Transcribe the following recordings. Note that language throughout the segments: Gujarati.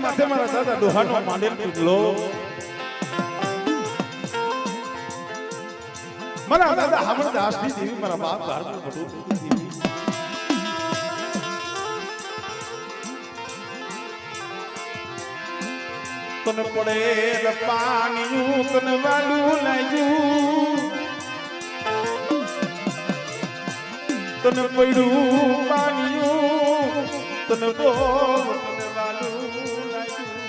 માથે મારા દાદા દોહાનો માંડેલ પીગલો મારા દાદા હામણ દાસની દેવી મારા બાપ ધારનું બધું દેવી તને પડે પાણીયું તને વાલું લાગ્યું તને પડ્યું પાણીયું તને બોલ તને વાલું લાગ્યું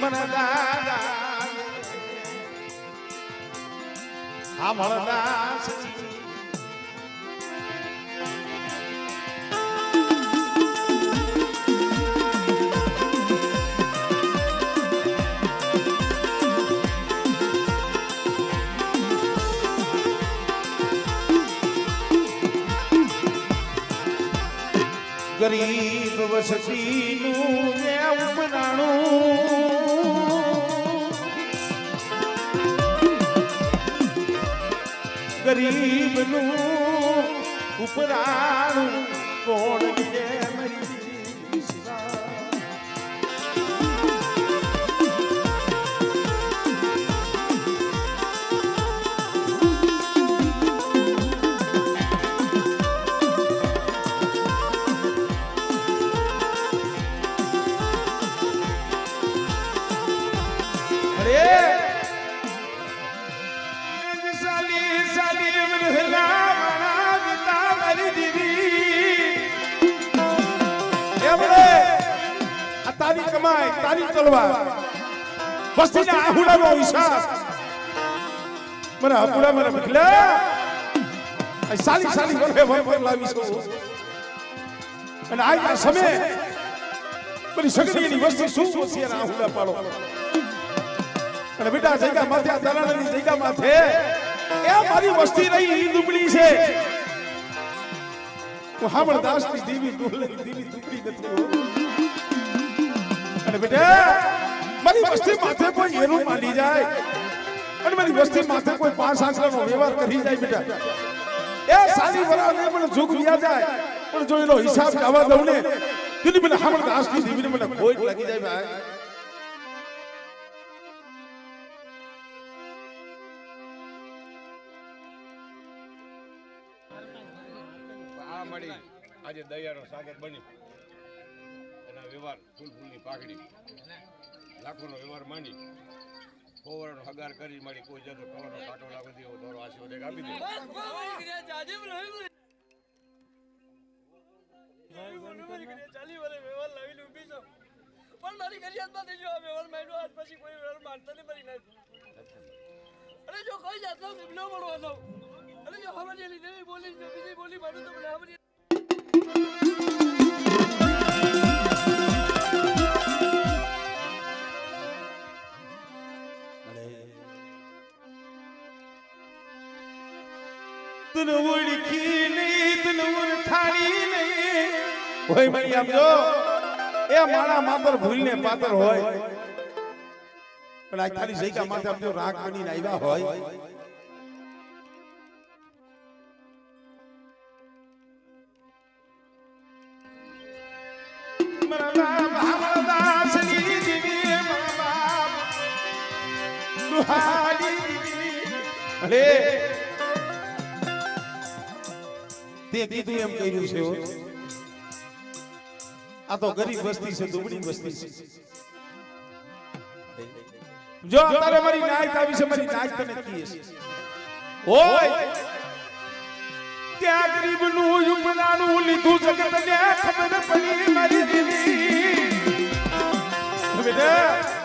મના દાદા હા મળદાસ ગરીબ વસતીનું ઉપરાણું ગરીબનું ઉપરાણું કોણ લે મરી તારી કમાઈ તારી તલવાર વસ્તીના આહુડાનો હિસાબ મને આહુડા મને ભખલા આ સાલી સાલી વરહે વર લાવી છો અને આ સમય બની સગડીની વસ્તી શું વસ્તીના આહુડા પાડો અને બેટા જગ્યા માથે દલાલની જગ્યા માથે એ મારી વસ્તી રહી દુબળી છે હું હામણ દાસની દેવી દુબળી નથી અને બેટા મારી વસ્તી માથે કોઈ એનું માંડી જાય અને મારી વસ્તી માથે કોઈ પાંચ આંકડાનો વ્યવહાર કરી જાય બેટા એ સાલી વરાને મને ઝુક વ્યા જાય પણ જો એનો હિસાબ ગાવા દઉં ને તેની મને હામણ દાસની દેવીને મને ખોટ લાગી જાય ભાઈ આજે દયાનો સાગર બની એના વ્યવહાર ફૂલની પાઘડી લાખોનો વ્યવહાર માંડી કોવરનો હગાર કરી મારી કોઈ જતો કવરનો કાંટો લાગી દેવો દોરો આશીર્વાદ આપી દે જો કોઈ જાતનો ન મળવાનો અને જો હમણાં દેવી બોલી બીજી બોલી મારું તો મને તું ઓળખી નહીં તું ઓળખાણી નહીં હોય મળી આમ જો એ મારા માતર ભૂલને પાત્ર હોય પણ આ ખાલી જગ્યા માથે આમ જો રાગ બનીને આવ્યા હોય મારા બાપ દાસની દેવી મારા બાપ દુહાડી અરે તે કીધું એમ કર્યું છે આ તો ગરીબ વસ્તી છે દુબળી વસ્તી છે જો તારે મારી નાયત આવી છે મારી નાયત તને કીએ છે ઓય ત્યાં ગરીબ નું ઉપનાનું લીધું જગત ને ખબર પડી મારી દેવી બેટા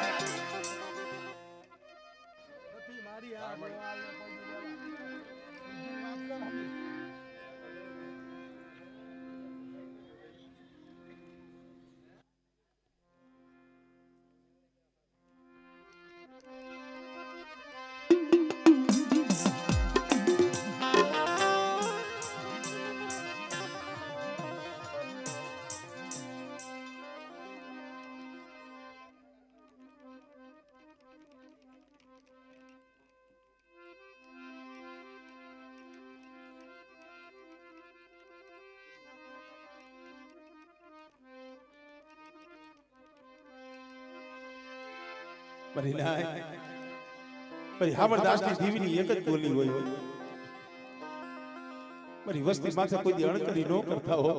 મારી નાય મારી હામરદાસની દેવીની એક જ બોલી હોય મારી વસ્તી માથે કોઈ દી અણકરી ન કરતા હો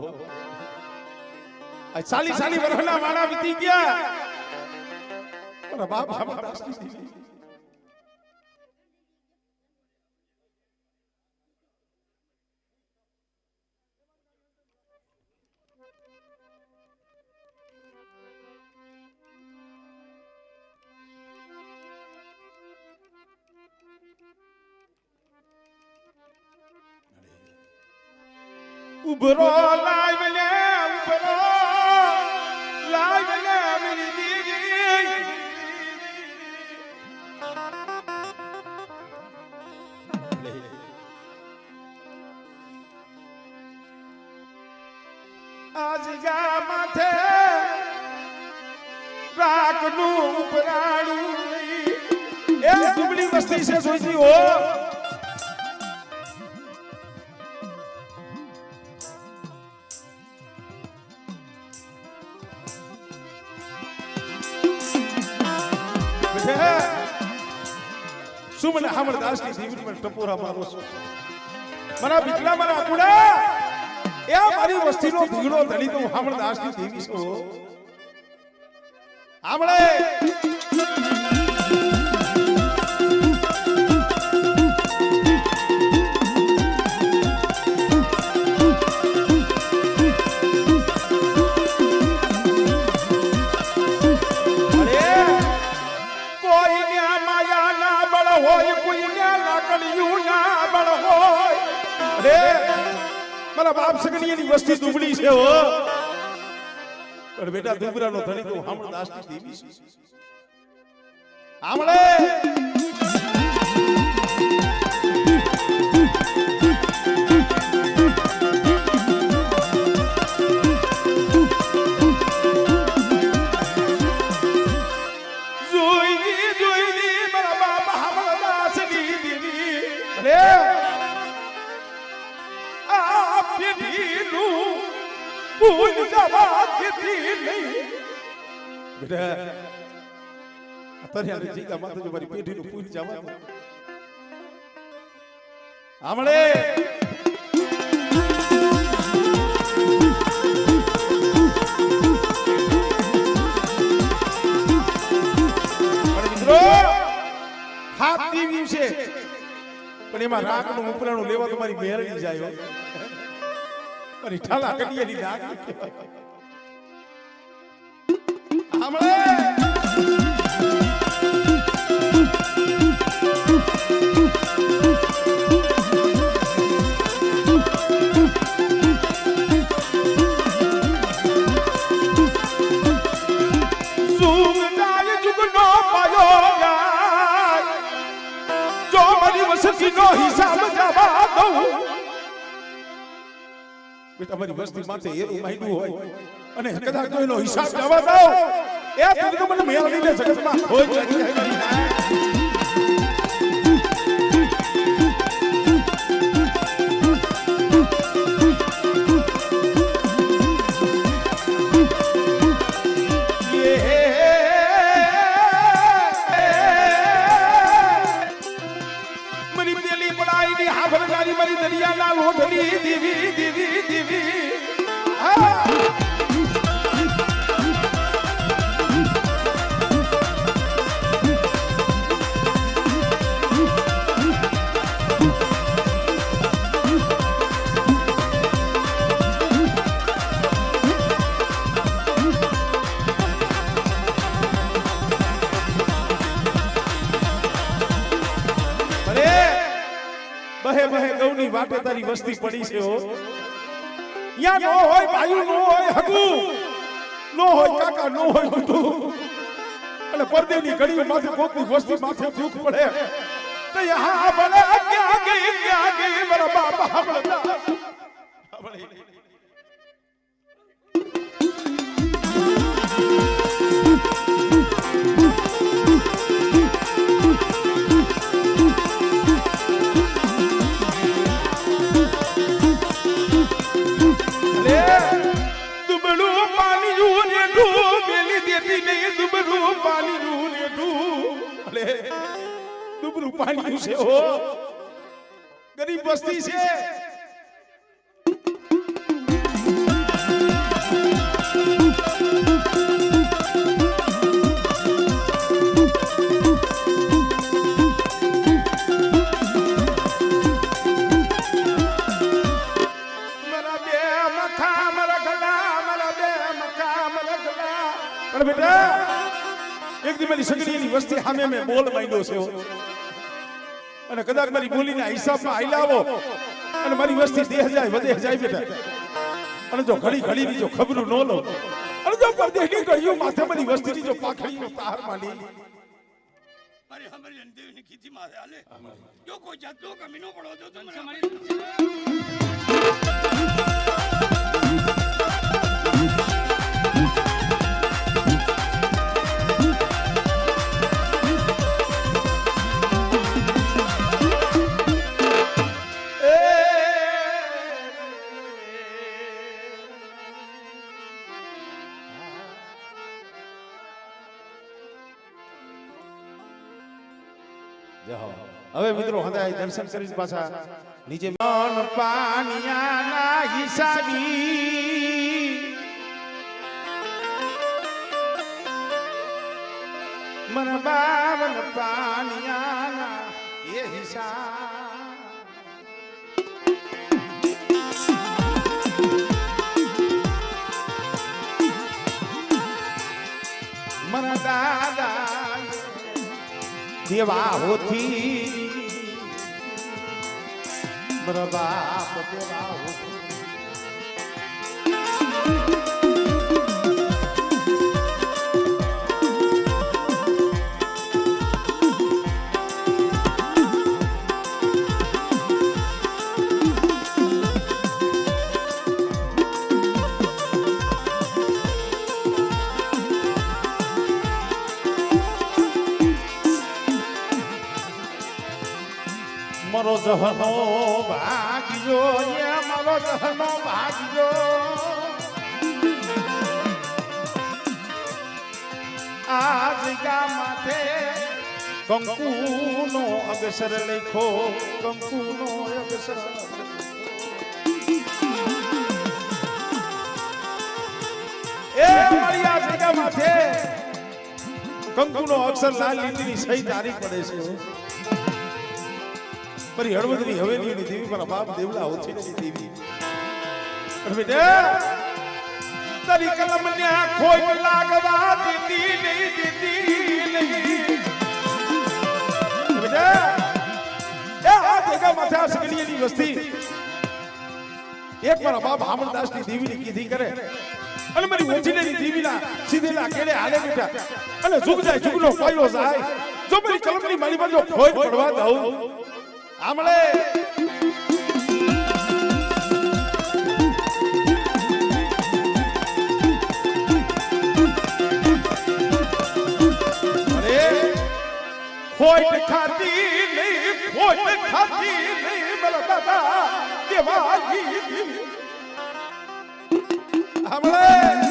આ સાલી વર્ષના વાળા વીતી ગયા મારા બાપ હામરદાસની દેવી ઉભરો લાઈવ લે ઉભરો લાઈવ લે મેરી દીદી આજ જા માથે રાખનું ઉપરાણું એ દુબળી વસ્તી છે સોજી હો શું મને હામરદાસની દેવી પર ટપોરા મારો છો મારા બીકલા મારા કુડા એ મારી વસ્તીનો ધીગડો ધણી તો હામરદાસની દેવી છો આમળે મારા બાપ સગણીની વસ્તી દુબળી છે હો પણ બેટા દુબરાનો ધણી તો હામરદાસની દેવી છે આમળે જોઈ મારા બાપ હામરદાસની દેવી અરે ભૂલ જવા દેતી નહીં બેટા અત્યારે જીગા માથે જો મારી પેઢીનું ભૂલ જવા આમળે મિત્રો હાથ દીવી છે પણ એમાં રાખનું ઉપરાણું લેવા તો મારી મેરડી જાય અરે ઠાલા કડિયાની નાક આમળે સુમનાય જુગનો પાયો જાય જો મારી વસતીનો હિસાબ જવા દઉં બેટા મારી વસ્તી માથે એરું માંડ્યું હોય અને કદાચ તો એનો હિસાબ જવા દો એ તો મને મેળવીને જગતમાં હોય જાય મારી પેલી પડાઈની હાભરનારી મારી દરિયાના લોઢડી દેવી દેવી દેવી બહે બહે ગૌની વાટે તારી વસ્તી પડી છે હો યા નો હોય ભાઈ નો હોય હગુ નો હોય કાકા નો હોય બધું અને પરદેની ઘડી માથે કોકની વસ્તી માથે દુખ પડે તો યહાં ભલે ક્યાં ગઈ મારા બાપા હમળતા પાણી રૂ ભલે દુબરું પાણી છે હો ગરીબ વસ્તી છે પણ બેટા એક દી મારી સગડીની વસ્તી સામે મેં બોલ માંડ્યો છે અને કદાચ મારી બોલીના હિસાબમાં આઈલાવો અને મારી વસ્તી દેહ જાય વધે જાય બેટા અને જો ઘડી ઘડીની જો ખબરું ન લો અને જો પરદેશની ગળીઓ માથે મારી વસ્તીની જો પાખડીનો તાર માંડી અરે હમારી દેવની કીધી મારે હાલે જો કોઈ જાતનો કમી ન પડો તો મને હવે મિત્રો હદાય દર્શન કરી પાછા નીચે મન પાનિયાના હિસાબી મન બાવન પાનિયાના એ હિસાબ મન દાદા દેવા હોતી મારા બાપ દેવા હોતી મારો જહનો ભાગ્યો એ મારો જહનો ભાગ્યો આજ ગામથે કંકુનો અગસર લખો કંકુનો અગસર એ મારી આજ ગામથે કંકુનો અક્ષર લાલ લીટીની સહી તારીખ પડે છે મારી હળવદની હવેલીની દેવી મારા બાપ દેવલા ઓછીની દેવી અને બેટા તારી કલમ ને કોઈ લાગવા દીધી નહીં બેટા એ આ જગા માથે સગડીની વસ્તી એક મારા બાપ હામણદાસની દેવીની કીધી કરે અને મારી ઓછીની દેવીના સીધેલા કેડે હાલે બેટા અને ઝુક જાય ઝુકનો પાયો જાય જો મારી કલમની મારી બાજુ ખોઈ પડવા દઉં આમળે ખોટ ખાતી નહીં મારા દાદા દેવાજી આમળે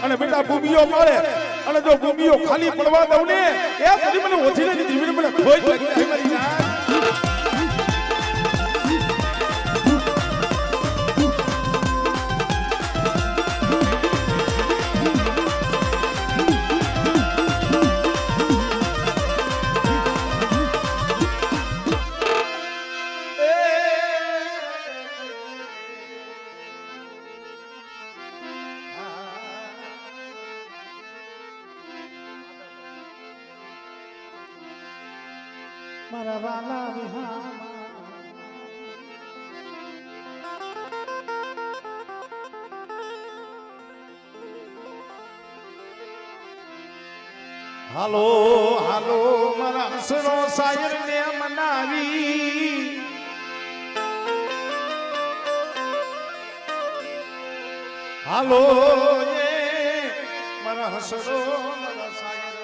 અને બેટા ભૂમિયો મારે અને જો ભૂમિયો ખાલી પડવા દઉં ને એ પછી મને ઓછી ને દીવી મને ખોઈ લાગી મારી જાન મારા વાલા વિહા હાલો હાલો મારા હસરો શાયર ને મનાવી હાલો એ મારા હસરો મારા શાયર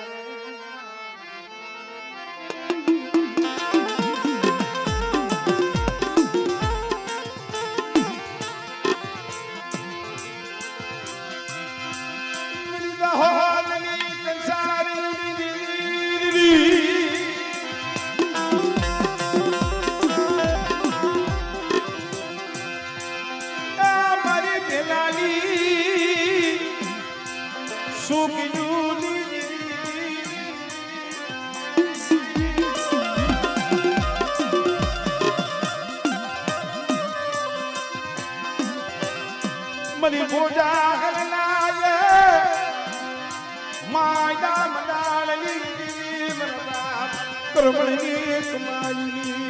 મની પૂજા હરનાય માયદા મદાળની મનરા કરમણી કમાઈની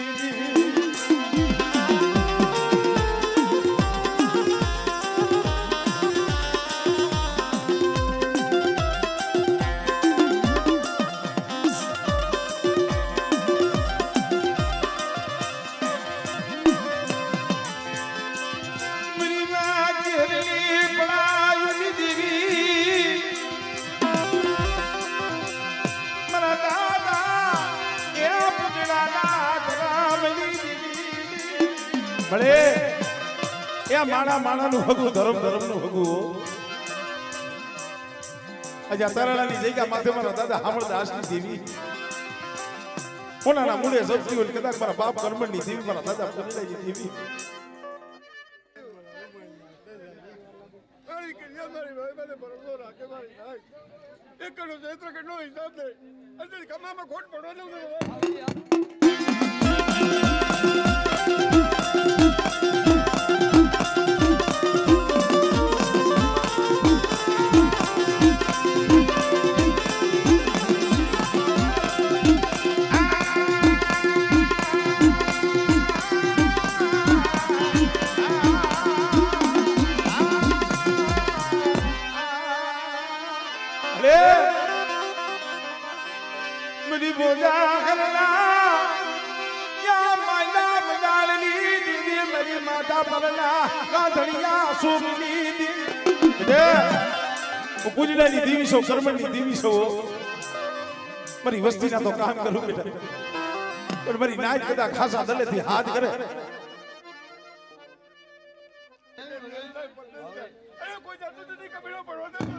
ભલે એ માણા માણાનું હગું ધર્મ ધર્મનું હગું અજા તરણાની જગ્યા માથે મારા દાદા હામળદાસની દેવી કોનાના મૂળે સબજી હોય કદાચ મારા બાપ કર્મણની દેવી મારા દાદા પુનીલાજી દેવી એકનો ચૈત્ર કે નો હિસાબ દે અંદર કમામાં ખોટ પડવાનો मेरी बोझा करना या मायना मदालनी दीदी मेरी माता परना राधनिया सुमनी दे પૂજનાની દેવી છો કર્મની દેવી છો મારી વસ્તીના તો કામ કરું બેટા પણ મારી નાચ કદા ખાસા દલેથી હાથ કરે કોઈ જાતું નથી કબીરો પડવા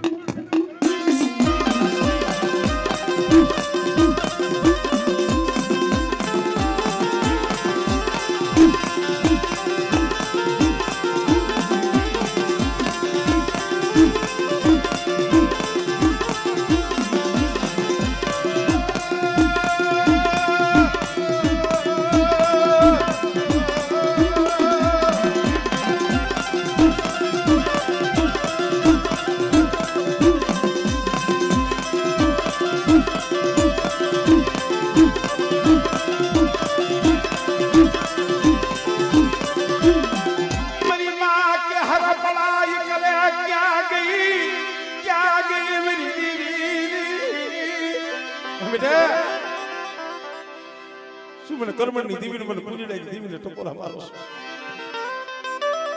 કર્મની દેવીને મને પૂજનાની દેવીને ટકોરા મારો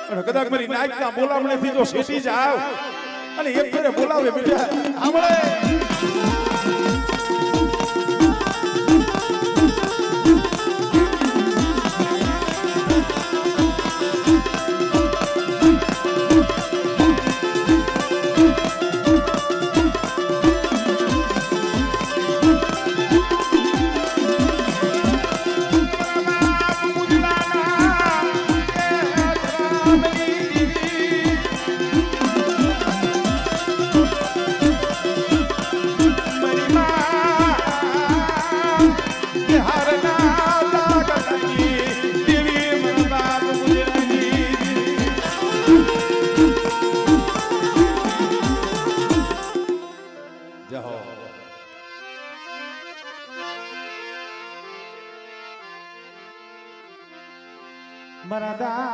અને કદાચ મારી નાયકના બોલામણેથી જો શેઠી જાવ અને એક ફેરે બોલાવે બેટા સાંભળે મારા દા